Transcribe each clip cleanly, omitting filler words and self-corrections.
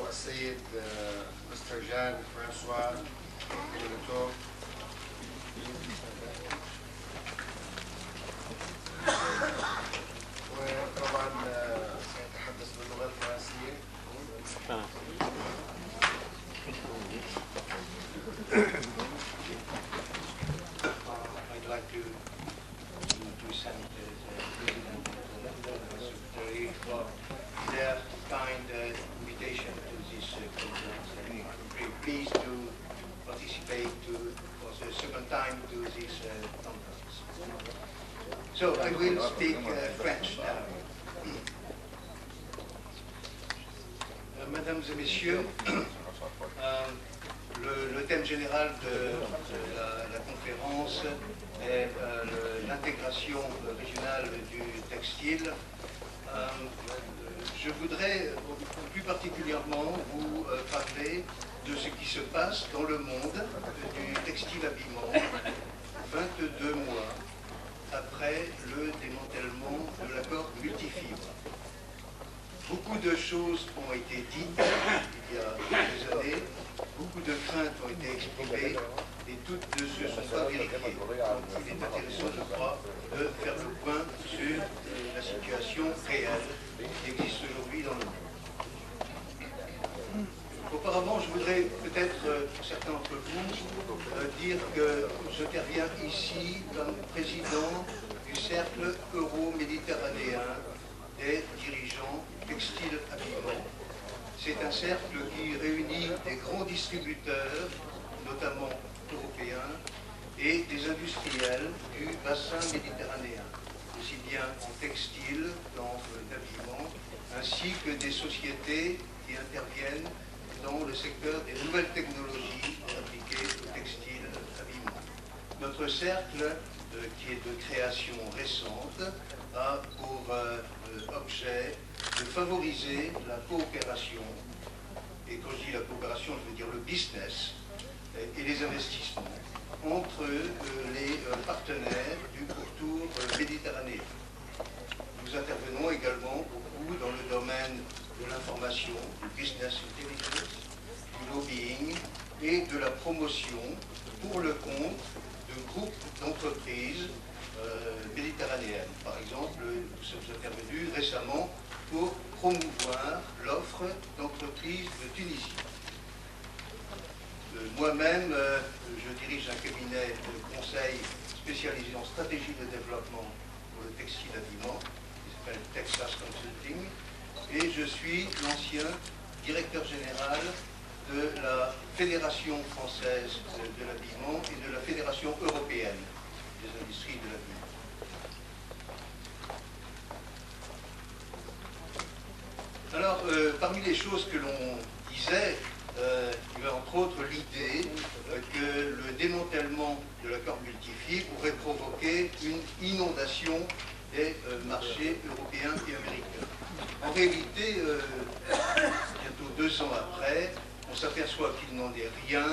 السيد مستر جان فرانسوا مونيتور. وطبعا سيتحدث باللغة الفرنسية. I'd like to send the President and the Secretary for their kind invitation to this conference. I'm very pleased to participate for the second time to this conference. So I will speak French now. Mesdames et messieurs, le thème général de la conférence est l'intégration régionale du textile. Je voudrais plus particulièrement vous parler de ce qui se passe dans le monde du textile habillement 22 mois après le démantèlement de l'accord multifibre. Beaucoup de choses ont été dites il y a quelques années, beaucoup de craintes ont été exprimées et toutes ne se sont pas vérifiées. Donc il est intéressant, je crois, de faire le point sur la situation réelle qui existe aujourd'hui dans le monde. Auparavant, je voudrais peut-être, pour certains d'entre vous, dire que j'interviens ici comme président du cercle euro-méditerranéen des dirigeants textiles habillement. C'est un cercle qui réunit des grands distributeurs, notamment européens, et des industriels du bassin méditerranéen, aussi bien en textile qu'en habillement, ainsi que des sociétés qui interviennent dans le secteur des nouvelles technologies appliquées au textile habillement. Notre cercle, qui est de création récente, a pour objet de favoriser la coopération, et quand je dis la coopération, je veux dire le business et les investissements entre les partenaires du pourtour méditerranéen. Nous intervenons également beaucoup dans le domaine de l'information, du business intelligence, du lobbying et de la promotion pour le compte de groupes d'entreprises méditerranéennes. Par exemple, nous sommes intervenus récemment pour promouvoir l'offre d'entreprises de Tunisie. Moi-même, je dirige un cabinet de conseil spécialisé en stratégie de développement pour le textile habillement, qui s'appelle Texas Consulting, et je suis l'ancien directeur général de la Fédération française de l'habillement et de la Fédération européenne des industries de l'habillement. Alors, parmi les choses que l'on disait, il y avait entre autres l'idée que le démantèlement de l'accord multifibre pourrait provoquer une inondation des marchés européens et américains. En réalité, bientôt 2 ans après, on s'aperçoit qu'il n'en est rien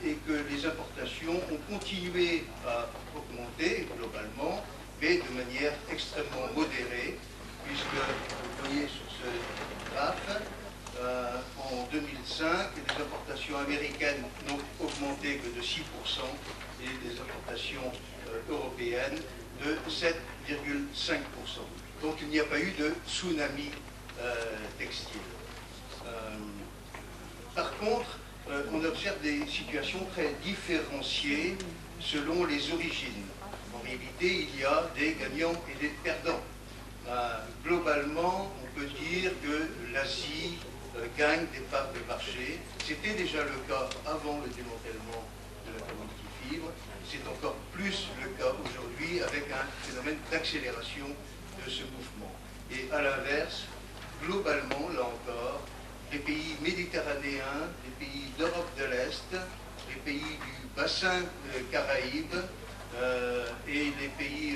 et que les importations ont continué à augmenter globalement, mais de manière extrêmement modérée, puisque vous voyez sur ce graphe, en 2005, les importations américaines n'ont augmenté que de 6% et les importations européennes de 7,5%. Donc il n'y a pas eu de tsunami textile. Par contre, on observe des situations très différenciées selon les origines. En réalité, il y a des gagnants et des perdants. Globalement, on peut dire que l'Asie gagne des parts de marché. C'était déjà le cas avant le démantèlement de la multifibre. C'est encore plus le cas aujourd'hui avec un phénomène d'accélération de ce mouvement. Et à l'inverse, globalement, là encore, les pays méditerranéens, les pays d'Europe de l'Est, les pays du bassin Caraïbes et les pays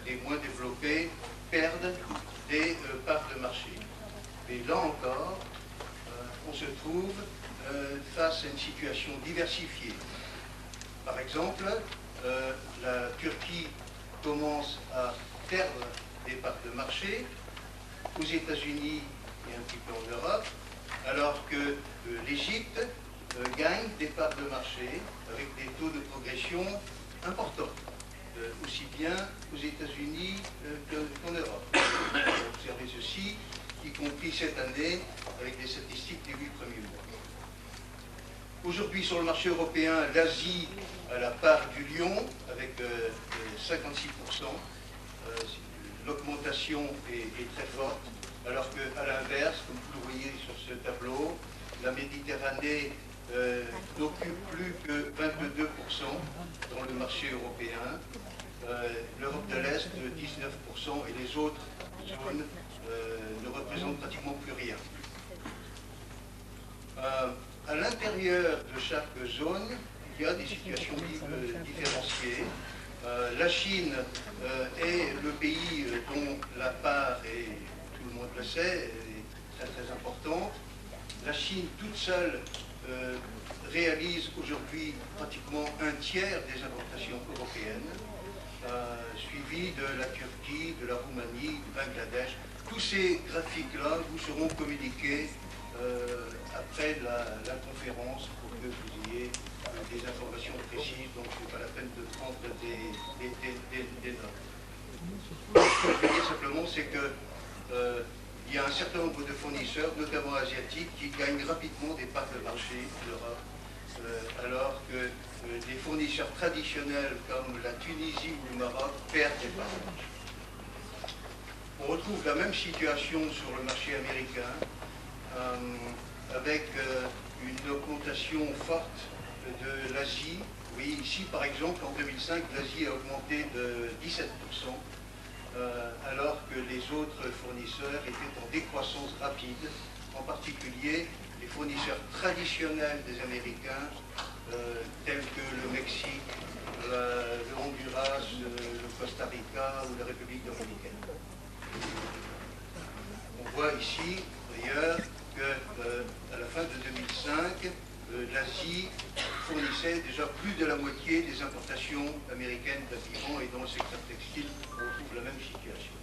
les moins développés perdent des parts de marché. Et là encore, on se trouve face à une situation diversifiée. Par exemple, la Turquie commence à perdre des parts de marché aux États-Unis et un petit peu en Europe, alors que l'Égypte gagne des parts de marché avec des taux de progression importants, aussi bien aux États-Unis qu'en Europe. On peut observer ceci, y compris cette année avec les statistiques des 8 premiers mois. Aujourd'hui, sur le marché européen, l'Asie a la part du lion avec 56%. L'augmentation est très forte, alors qu'à l'inverse, comme vous le voyez sur ce tableau, la Méditerranée n'occupe plus que 22% dans le marché européen, l'Europe de l'Est 19% et les autres zones ne représentent pratiquement plus rien. À l'intérieur de chaque zone, il y a des situations différenciées. La Chine est le pays dont la part, et tout le monde le sait, est très très importante. La Chine toute seule réalise aujourd'hui pratiquement un tiers des importations européennes, suivi de la Turquie, de la Roumanie, du Bangladesh. Tous ces graphiques-là vous seront communiqués après la conférence pour que vous ayez des informations précises, donc ce n'est pas la peine de prendre des notes. Ce que je veux dire simplement, c'est que il y a un certain nombre de fournisseurs, notamment asiatiques, qui gagnent rapidement des parts de marché de l'Europe, alors que des fournisseurs traditionnels comme la Tunisie ou le Maroc perdent des parts de marché. On retrouve la même situation sur le marché américain, avec une augmentation forte de l'Asie. Vous voyez ici, par exemple, en 2005, l'Asie a augmenté de 17%, alors que les autres fournisseurs étaient en décroissance rapide, en particulier les fournisseurs traditionnels des Américains, tels que le Mexique, le Honduras, le Costa Rica ou la République dominicaine. On voit ici, d'ailleurs, qu'à la fin de 2005, l'Asie fournissait déjà plus de la moitié des importations américaines d'habillement, et dans le secteur textile, on retrouve la même situation.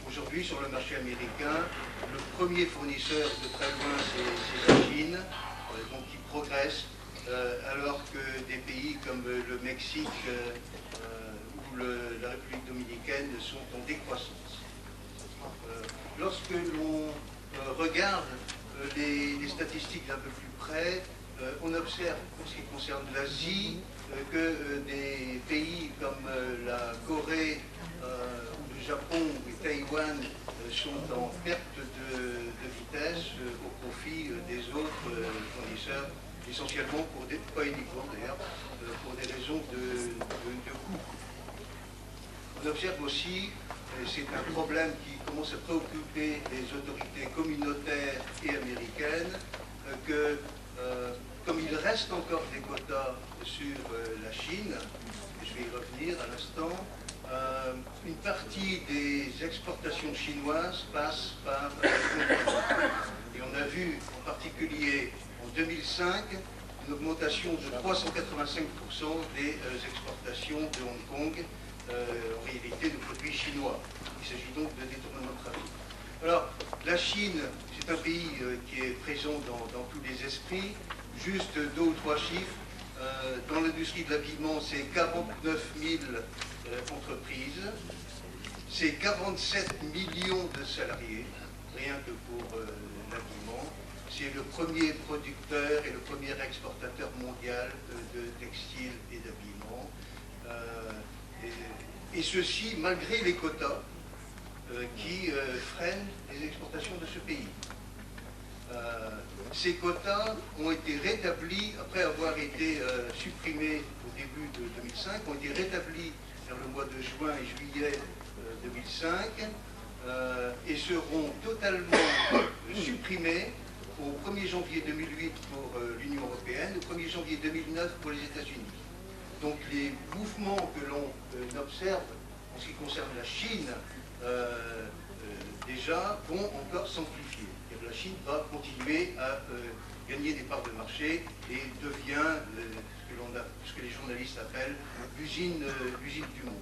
Aujourd'hui, sur le marché américain, le premier fournisseur de très loin, c'est la Chine, donc qui progresse, alors que des pays comme le Mexique ou la République dominicaine sont en décroissance. Lorsque l'on regarde les statistiques d'un peu plus près, on observe, en ce qui concerne l'Asie, que des pays comme la Corée, le Japon et Taïwan sont en perte de vitesse au profit des autres fournisseurs, essentiellement pas uniquement d'ailleurs, pour des raisons de coût. On observe aussi, et c'est un problème qui commence à préoccuper les autorités communautaires et américaines, que comme il reste encore des quotas sur la Chine, et je vais y revenir à l'instant, une partie des exportations chinoises passe par la Hong. Et on a vu en particulier en 2005 une augmentation de 385% des exportations de Hong Kong, en réalité de produits chinois. Il s'agit donc de détournement de trafic. Alors, la Chine, c'est un pays qui est présent dans tous les esprits. Juste 2 ou 3 chiffres. Dans l'industrie de l'habillement, c'est 49 000 entreprises. C'est 47 millions de salariés, rien que pour l'habillement. C'est le premier producteur et le premier exportateur mondial de textiles et d'habillement. Et ceci malgré les quotas qui freinent les exportations de ce pays. Ces quotas ont été rétablis, après avoir été supprimés au début de 2005, ont été rétablis vers le mois de juin et juillet 2005 et seront totalement supprimés au 1er janvier 2008 pour l'Union européenne, au 1er janvier 2009 pour les États-Unis. Donc les mouvements que l'on observe en ce qui concerne la Chine, déjà, vont encore s'amplifier. La Chine va continuer à gagner des parts de marché et devient ce que les journalistes appellent l'usine du monde.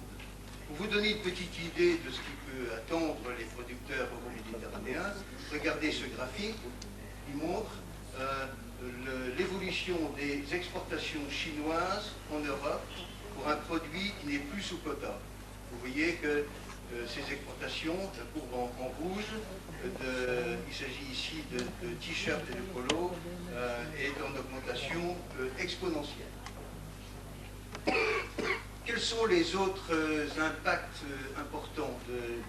Pour vous donner une petite idée de ce qui peut attendre les producteurs euro-méditerranéens, regardez ce graphique, il montre l'évolution des exportations chinoises en Europe pour un produit qui n'est plus sous quota. Vous voyez que ces exportations, la courbe en rouge, il s'agit ici de t-shirts et de polos, est en augmentation exponentielle. Quels sont les autres impacts importants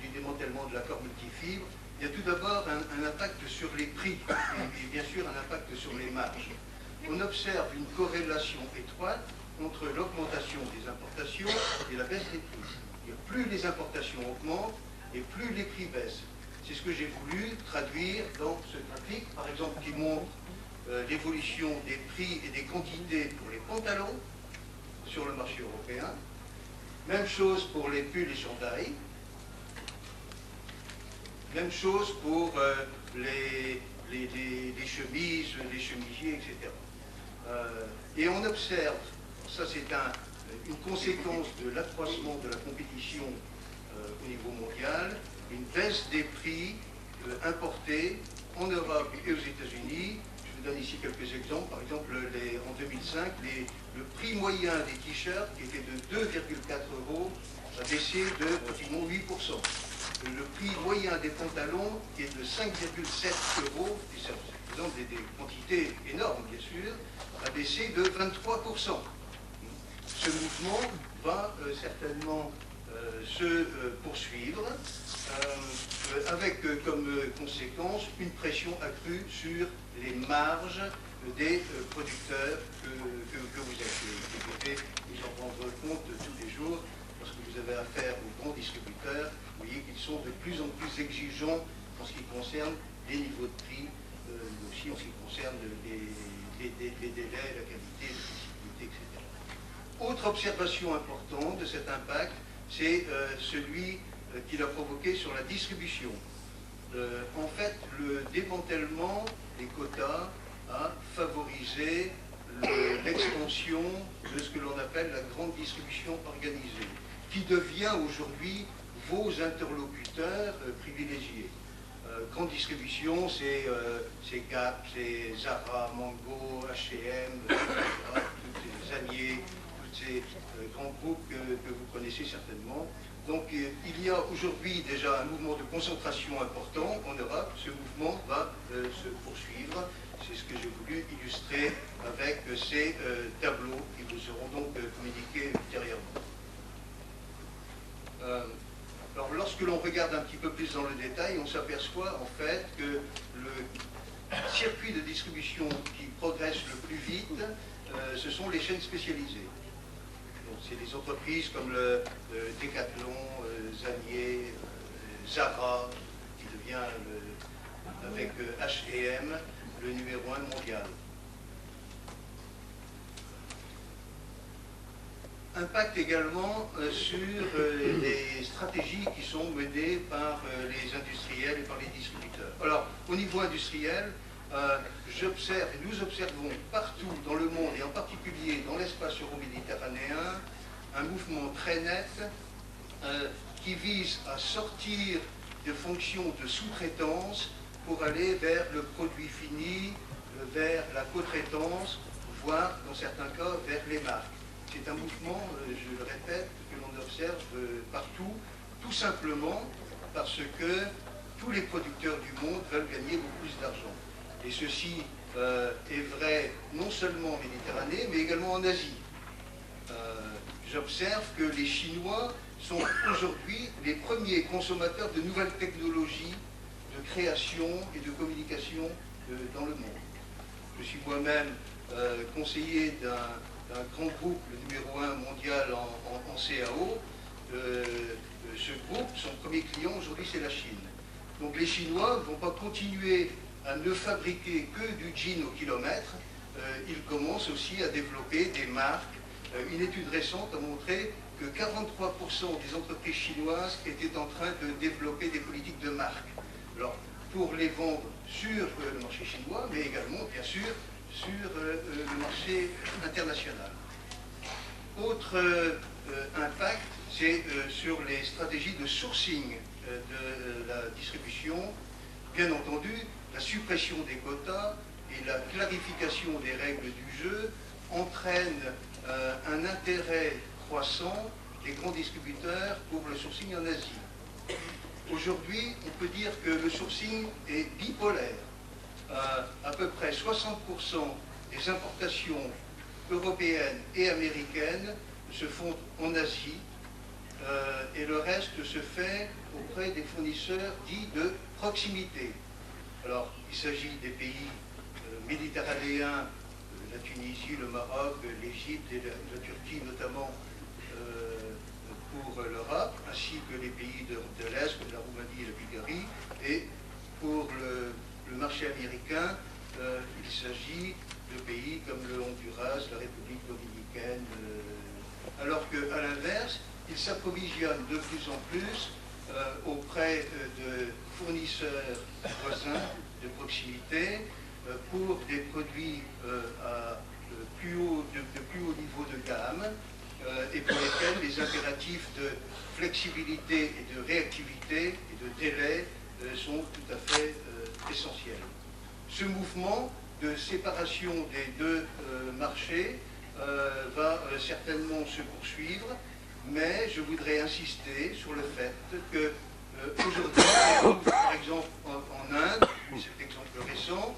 du démantèlement de l'accord multifibre? Il y a tout d'abord un impact sur les prix et bien sûr un impact sur les marges. On observe une corrélation étroite entre l'augmentation des importations et la baisse des prix. Et plus les importations augmentent et plus les prix baissent. C'est ce que j'ai voulu traduire dans ce graphique, par exemple, qui montre l'évolution des prix et des quantités pour les pantalons sur le marché européen. Même chose pour les pulls et chandails. Même chose pour les chemises, les chemisiers, etc. Et on observe, ça c'est une conséquence de l'accroissement de la compétition au niveau mondial, une baisse des prix importés en Europe et aux États-Unis. Je vous donne ici quelques exemples. Par exemple, en 2005, le prix moyen des t-shirts, qui était de 2,4 € a baissé de pratiquement 8%. Le prix moyen des pantalons, qui est de 5,7 €, et ça représente des quantités énormes, bien sûr, a baissé de 23%. Ce mouvement va certainement se poursuivre avec comme conséquence une pression accrue sur les marges des producteurs que vous êtes. Vous en rendre compte tous les jours lorsque vous avez affaire aux grands distributeurs. Vous voyez qu'ils sont de plus en plus exigeants en ce qui concerne les niveaux de prix, mais aussi en ce qui concerne les délais, la qualité, la visibilité, etc. Autre observation importante de cet impact, c'est celui qu'il a provoqué sur la distribution. En fait, le démantèlement des quotas a favorisé l'expansion de ce que l'on appelle la grande distribution organisée, qui devient aujourd'hui vos interlocuteurs privilégiés. Grande distribution, c'est Gap, c'est Zara, Mango, H&M, tous ces Zanier, tous ces grands groupes que vous connaissez certainement. Donc il y a aujourd'hui déjà un mouvement de concentration important en Europe. Ce mouvement va se poursuivre. C'est ce que j'ai voulu illustrer avec ces tableaux qui vous seront donc communiqués ultérieurement. Alors lorsque l'on regarde un petit peu plus dans le détail, on s'aperçoit en fait que le circuit de distribution qui progresse le plus vite, ce sont les chaînes spécialisées. C'est des entreprises comme le Decathlon, Zanier, Zara, qui devient avec H&M le numéro 1 mondial. Impact également sur les stratégies qui sont menées par les industriels et par les distributeurs. Alors, au niveau industriel, j'observe et nous observons partout dans le monde, et en particulier dans l'espace euro-méditerranéen, un mouvement très net qui vise à sortir de fonctions de sous-traitance pour aller vers le produit fini, vers la co-traitance, voire, dans certains cas, vers les marques. C'est un mouvement, je le répète, que l'on observe partout, tout simplement parce que tous les producteurs du monde veulent gagner beaucoup plus d'argent. Et ceci est vrai non seulement en Méditerranée, mais également en Asie. J'observe que les Chinois sont aujourd'hui les premiers consommateurs de nouvelles technologies de création et de communication dans le monde. Je suis moi-même conseiller d'un grand groupe, le numéro 1 mondial en CAO. Ce groupe, son premier client aujourd'hui, c'est la Chine. Donc les Chinois ne vont pas continuer à ne fabriquer que du jean au kilomètre. Ils commencent aussi à développer des marques. Une étude récente a montré que 43% des entreprises chinoises étaient en train de développer des politiques de marque. Alors, pour les vendre sur le marché chinois, mais également, bien sûr, sur le marché international. Autre impact, c'est sur les stratégies de sourcing de la distribution. Bien entendu, la suppression des quotas et la clarification des règles du jeu entraînent un intérêt croissant des grands distributeurs pour le sourcing en Asie. Aujourd'hui, on peut dire que le sourcing est bipolaire. À peu près 60% des importations européennes et américaines se font en Asie et le reste se fait auprès des fournisseurs dits de proximité. Alors, il s'agit des pays méditerranéens, la Tunisie, le Maroc, l'Égypte et la Turquie notamment pour l'Europe, ainsi que les pays de l'Est, la Roumanie et la Bulgarie. Et pour le marché américain, il s'agit de pays comme le Honduras, la République dominicaine, alors qu'à l'inverse, ils s'approvisionnent de plus en plus auprès de fournisseurs voisins de proximité pour des produits de plus haut niveau de gamme et pour lesquels les impératifs de flexibilité et de réactivité et de délai sont tout à fait essentiels. Ce mouvement de séparation des deux marchés va certainement se poursuivre, mais je voudrais insister sur le fait que aujourd'hui, on trouve par exemple en Inde, cet exemple récent,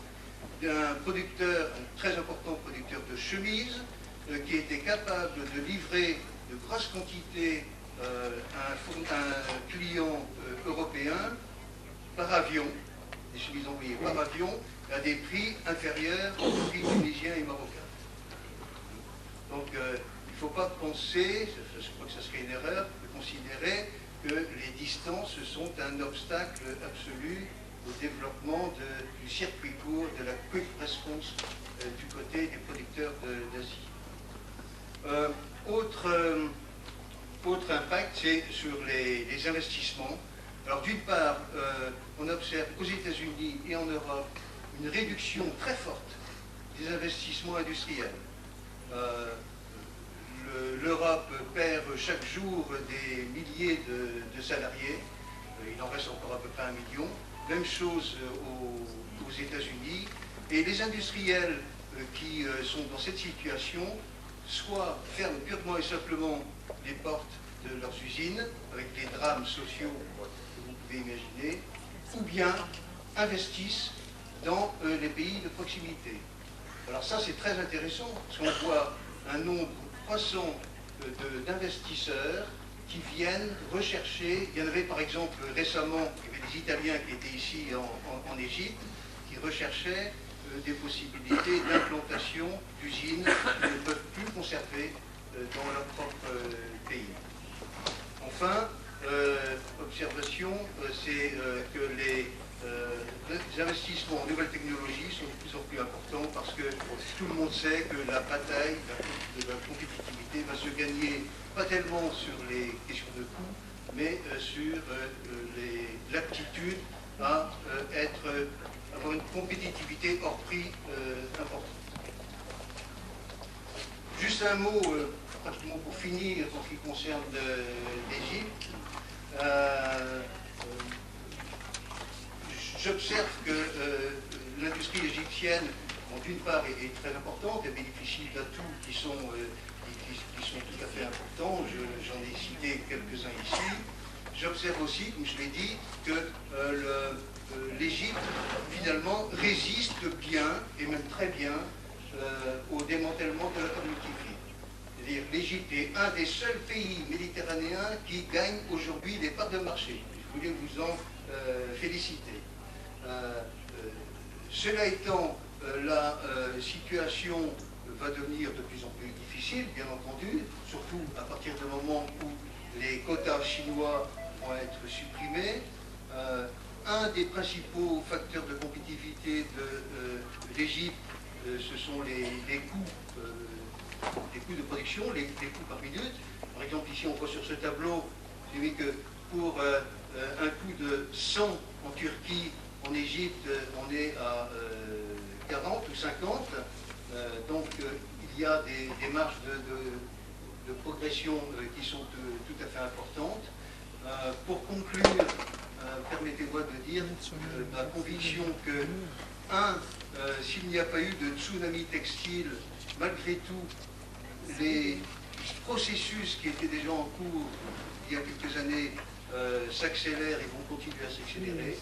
d'un producteur, un très important producteur de chemises, qui était capable de livrer de grosses quantités à un client européen par avion, des chemises envoyées par avion, à des prix inférieurs aux prix tunisiens et marocains. Donc il ne faut pas penser, je crois que ce serait une erreur, de considérer que les distances sont un obstacle absolu au développement du circuit court, de la quick response du côté des producteurs d'Asie. Autre impact, c'est sur les investissements. Alors d'une part, on observe aux États-Unis et en Europe une réduction très forte des investissements industriels. L'Europe perd chaque jour des milliers de salariés, il en reste encore à peu près 1 million. Même chose aux États-Unis. Et les industriels qui sont dans cette situation, soit ferment purement et simplement les portes de leurs usines, avec les drames sociaux que vous pouvez imaginer, ou bien investissent dans les pays de proximité. Alors ça, c'est très intéressant, parce qu'on voit un nombre croissant d'investisseurs qui viennent rechercher. Il y en avait par exemple récemment, il y avait des Italiens qui étaient ici en Égypte, qui recherchaient des possibilités d'implantation d'usines qu'ils ne peuvent plus conserver dans leur propre pays. Enfin, observation, c'est que les investissements en nouvelles technologies sont de plus en plus importants parce que tout le monde sait que la bataille de la compétitivité va se gagner pas tellement sur les questions de coût, mais sur l'aptitude à avoir une compétitivité hors prix importante. Juste un mot, pratiquement pour finir, en ce qui concerne l'Égypte. J'observe que l'industrie égyptienne, d'une part, est très importante, elle bénéficie d'atouts qui sont tout à fait importants. J'en ai cité quelques-uns ici. J'observe aussi, comme je l'ai dit, que l'Égypte, finalement, résiste bien, et même très bien, au démantèlement de la communauté. C'est-à-dire l'Égypte est un des seuls pays méditerranéens qui gagne aujourd'hui des parts de marché. Je voulais vous en féliciter. Cela étant, la situation va devenir de plus en plus difficile, bien entendu, surtout à partir du moment où les quotas chinois vont être supprimés. Un des principaux facteurs de compétitivité de l'Égypte, ce sont les coûts de production, les coûts par minute. Par exemple, ici, on voit sur ce tableau, j'ai vu que pour un coût de 100 en Turquie, en Égypte, on est à 40 ou 50. Donc, il y a des marges de de progression qui sont tout à fait importantes. Pour conclure, permettez-moi de dire ma conviction que, s'il n'y a pas eu de tsunami textile, malgré tout, les processus qui étaient déjà en cours il y a quelques années s'accélèrent et vont continuer à s'accélérer.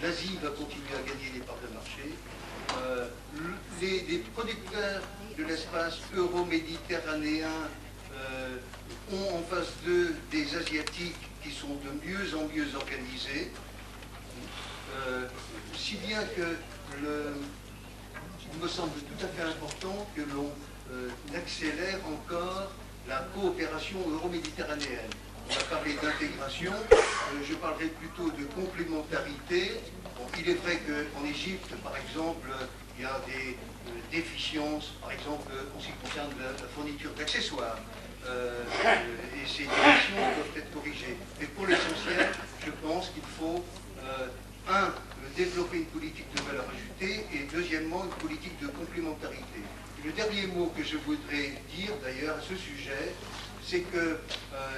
L'Asie va continuer à gagner des parts de marché. Les producteurs de l'espace euro-méditerranéen ont en face d'eux des Asiatiques qui sont de mieux en mieux organisés, si bien que il me semble tout à fait important que l'on accélère encore la coopération euro-méditerranéenne. On a parlé d'intégration, je parlerai plutôt de complémentarité. Bon, il est vrai qu'en Égypte, par exemple, il y a des déficiences, par exemple en ce qui concerne la fourniture d'accessoires. Et ces déficiences doivent être corrigées. Mais pour l'essentiel, je pense qu'il faut, développer une politique de valeur ajoutée et deuxièmement, une politique de complémentarité. Et le dernier mot que je voudrais dire d'ailleurs à ce sujet, c'est que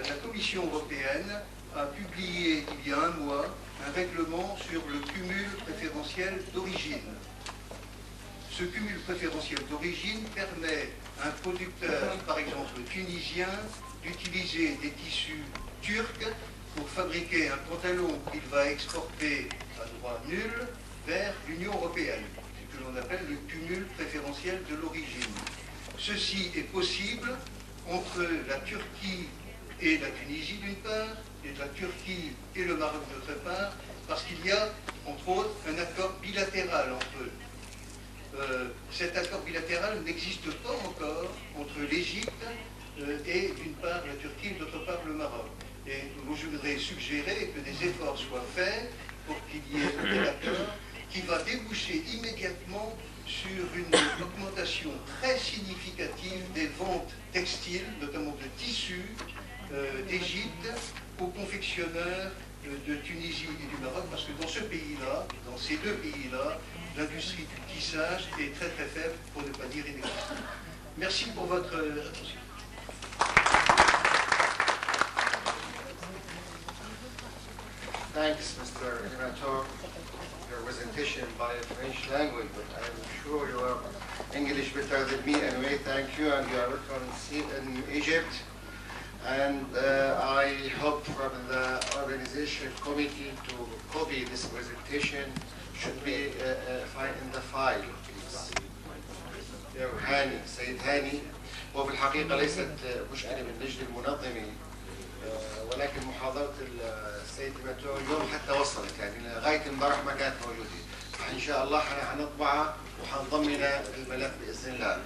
la Commission européenne a publié il y a un mois un règlement sur le cumul préférentiel d'origine. Ce cumul préférentiel d'origine permet à un producteur, par exemple tunisien, d'utiliser des tissus turcs pour fabriquer un pantalon qu'il va exporter à droit nul vers l'Union européenne, ce que l'on appelle le cumul préférentiel de l'origine. Ceci est possible entre la Turquie et la Tunisie d'une part, et la Turquie et le Maroc d'autre part, parce qu'il y a, entre autres, un accord bilatéral entre eux. Cet accord bilatéral n'existe pas encore entre l'Égypte et d'une part la Turquie et d'autre part le Maroc. Et moi je voudrais suggérer que des efforts soient faits pour qu'il y ait un tel accord qui va déboucher immédiatement sur une augmentation très significative des ventes textiles, notamment de tissus d'Égypte aux confectionneurs de Tunisie et du Maroc, parce que dans ce pays-là, dans ces deux pays-là, l'industrie du tissage est très très faible, pour ne pas dire inexistante. Merci pour votre attention. Thanks, Mr. Inator, for your presentation by French language, but I'm sure you are English better than me anyway. Thank you, and you are welcome in Egypt. And I hope from the organization committee to copy this presentation should be in the file, please. هاني سيد هاني، وفي الحقيقة ليست مشكلة من لجنة المنظمة، ولكن محاضرة السيد إماتو اليوم حتى وصلت، يعني لغاية امبارح ما كانت موجودة، فإن شاء الله حنطبعها وحنضمنها الملف بإذن الله.